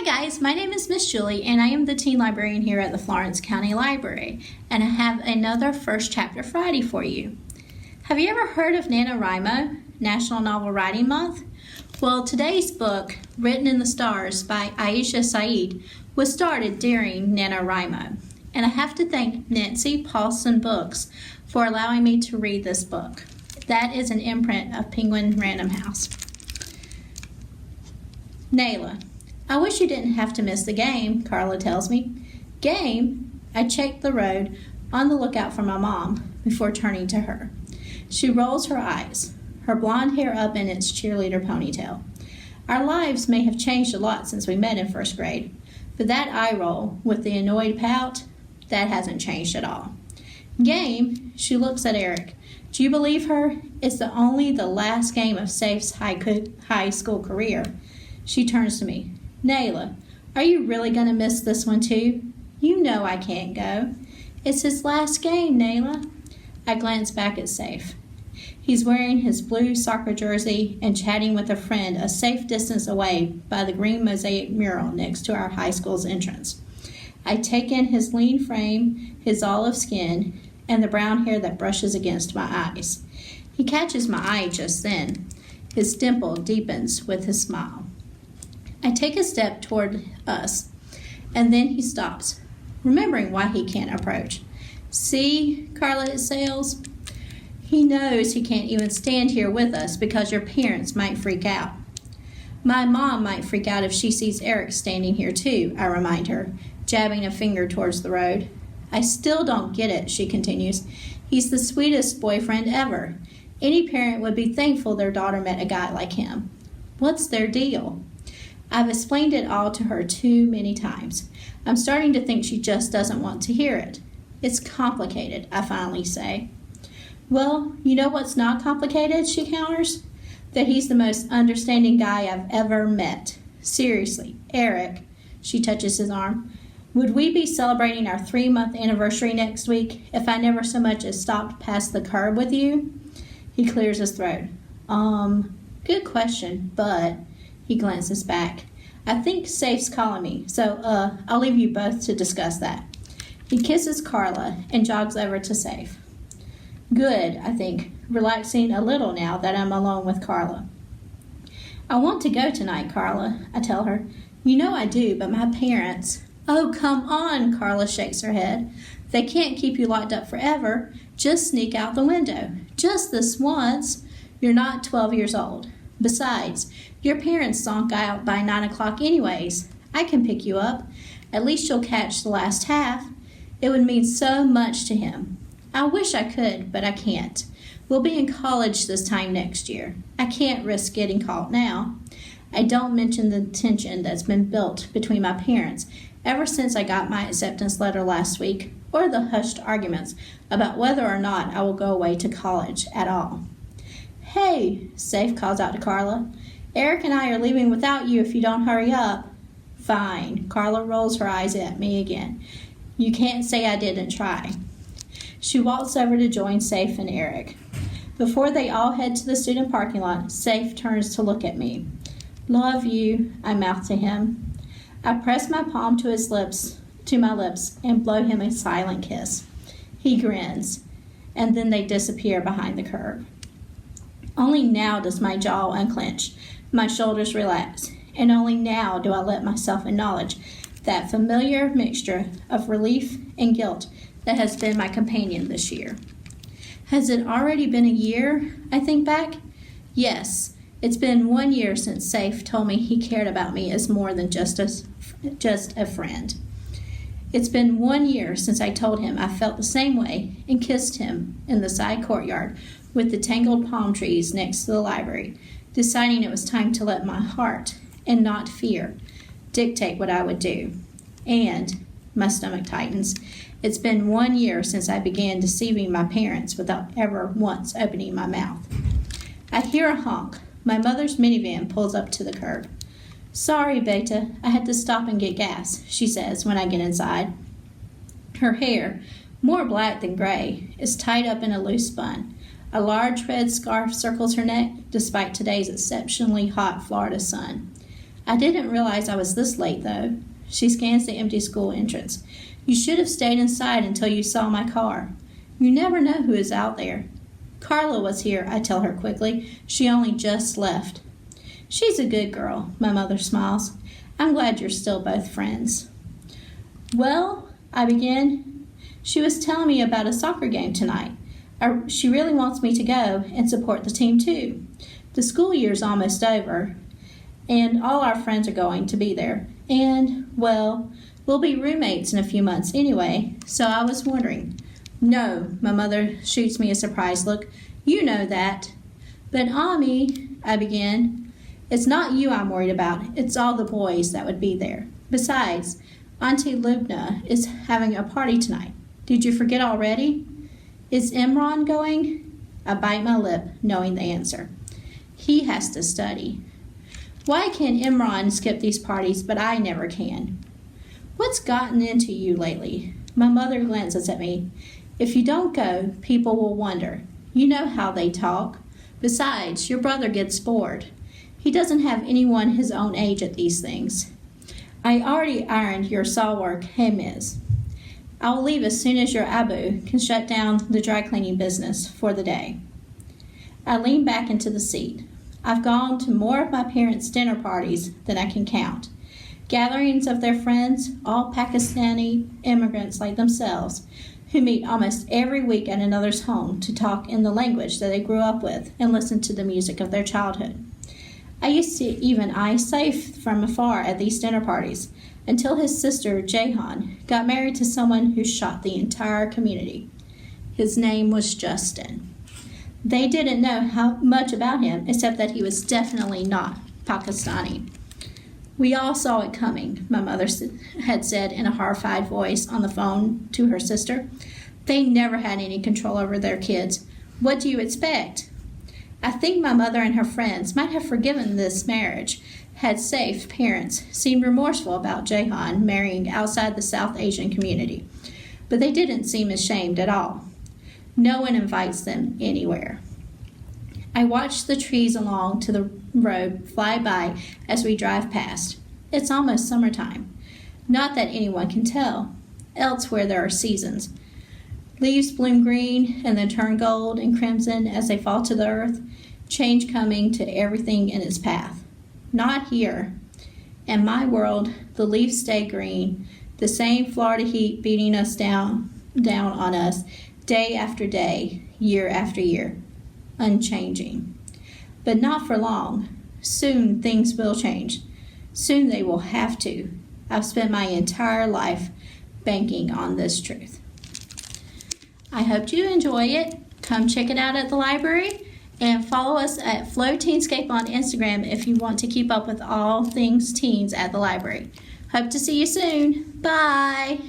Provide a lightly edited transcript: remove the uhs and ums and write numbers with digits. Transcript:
Guys, my name is Miss Julie and I am the teen librarian here at the Florence County Library, and I have another First Chapter Friday for you. Have you ever heard of NaNoWriMo, National Novel Writing Month? Well, today's book, Written in the Stars by Aisha Saeed, was started during NaNoWriMo, and I have to thank Nancy Paulson Books for allowing me to read this book. That is an imprint of Penguin Random House. Nayla. I wish you didn't have to miss the game, Carla tells me. Game? I check the road, on the lookout for my mom, before turning to her. She rolls her eyes, her blonde hair up in its cheerleader ponytail. Our lives may have changed a lot since we met in first grade, but that eye roll with the annoyed pout, that hasn't changed at all. Game? She looks at Eric. Do you believe her? It's only the last game of Safe's high school career. She turns to me. Nayla, are you really going to miss this one too? You know I can't go. It's his last game, Nayla. I glance back at Safe. He's wearing his blue soccer jersey and chatting with a friend a safe distance away by the green mosaic mural next to our high school's entrance. I take in his lean frame, his olive skin, and the brown hair that brushes against my eyes. He catches my eye just then. His dimple deepens with his smile. I take a step toward us, and then he stops, remembering why he can't approach. See, Carla sails. He knows he can't even stand here with us because your parents might freak out. My mom might freak out if she sees Eric standing here too, I remind her, jabbing a finger towards the road. I still don't get it, she continues. He's the sweetest boyfriend ever. Any parent would be thankful their daughter met a guy like him. What's their deal? I've explained it all to her too many times. I'm starting to think she just doesn't want to hear it. It's complicated, I finally say. Well, you know what's not complicated, she counters? That he's the most understanding guy I've ever met. Seriously, Eric, she touches his arm, would we be celebrating our 3-month anniversary next week if I never so much as stopped past the curb with you? He clears his throat. Good question, but... He glances back. I think Safe's calling me, so I'll leave you both to discuss that. He kisses Carla and jogs over to Safe. Good, I think, relaxing a little now that I'm alone with Carla. I want to go tonight, Carla, I tell her. You know I do, but my parents... Oh, come on, Carla shakes her head. They can't keep you locked up forever. Just sneak out the window. Just this once. You're not 12 years old. Besides, your parents zonk out by 9 o'clock anyways. I can pick you up. At least you'll catch the last half. It would mean so much to him. I wish I could, but I can't. We'll be in college this time next year. I can't risk getting caught now. I don't mention the tension that's been built between my parents ever since I got my acceptance letter last week, or the hushed arguments about whether or not I will go away to college at all. Hey, Safe calls out to Carla. Eric and I are leaving without you if you don't hurry up. Fine. Carla rolls her eyes at me again. You can't say I didn't try. She walks over to join Safe and Eric. Before they all head to the student parking lot, Safe turns to look at me. Love you, I mouth to him. I press my palm to my lips, and blow him a silent kiss. He grins, and then they disappear behind the curb. Only now does my jaw unclench, my shoulders relax, and only now do I let myself acknowledge that familiar mixture of relief and guilt that has been my companion this year. Has it already been a year, I think back? Yes, it's been 1 year since Safe told me he cared about me as more than just a friend. It's been 1 year since I told him I felt the same way and kissed him in the side courtyard with the tangled palm trees next to the library, deciding it was time to let my heart, and not fear, dictate what I would do. And, my stomach tightens, it's been 1 year since I began deceiving my parents without ever once opening my mouth. I hear a honk. My mother's minivan pulls up to the curb. Sorry, Beta, I had to stop and get gas, she says when I get inside. Her hair, more black than gray, is tied up in a loose bun. A large red scarf circles her neck, despite today's exceptionally hot Florida sun. I didn't realize I was this late, though. She scans the empty school entrance. You should have stayed inside until you saw my car. You never know who is out there. Carla was here, I tell her quickly. She only just left. She's a good girl, my mother smiles. I'm glad you're still both friends. Well, I begin. She was telling me about a soccer game tonight. She really wants me to go and support the team too. The school year's almost over, and all our friends are going to be there. And, well, we'll be roommates in a few months anyway, so I was wondering. No, my mother shoots me a surprised look. You know that. But, Ami, I begin, it's not you I'm worried about. It's all the boys that would be there. Besides, Auntie Lubna is having a party tonight. Did you forget already? Is Imran going? I bite my lip, knowing the answer. He has to study. Why can Imran skip these parties, but I never can? What's gotten into you lately? My mother glances at me. If you don't go, people will wonder. You know how they talk. Besides, your brother gets bored. He doesn't have anyone his own age at these things. I already ironed your salwar kameez. I will leave as soon as your Abu can shut down the dry cleaning business for the day. I lean back into the seat. I've gone to more of my parents' dinner parties than I can count. Gatherings of their friends, all Pakistani immigrants like themselves, who meet almost every week at another's home to talk in the language that they grew up with and listen to the music of their childhood. I used to even eye Saif from afar at these dinner parties, until his sister, Jahan, got married to someone who shocked the entire community. His name was Justin. They didn't know how much about him, except that he was definitely not Pakistani. We all saw it coming, my mother had said in a horrified voice on the phone to her sister. They never had any control over their kids. What do you expect? I think my mother and her friends might have forgiven this marriage had Saif's parents seemed remorseful about Jahan marrying outside the South Asian community, but they didn't seem ashamed at all. No one invites them anywhere. I watch the trees along to the road fly by as we drive past. It's almost summertime. Not that anyone can tell. Elsewhere there are seasons. Leaves bloom green and then turn gold and crimson as they fall to the earth, change coming to everything in its path. Not here. In my world, the leaves stay green, the same Florida heat beating us down on us day after day, year after year, unchanging. But not for long. Soon things will change. Soon they will have to. I've spent my entire life banking on this truth. I hope you enjoy it. Come check it out at the library and follow us at Flow Teenscape on Instagram if you want to keep up with all things teens at the library. Hope to see you soon. Bye.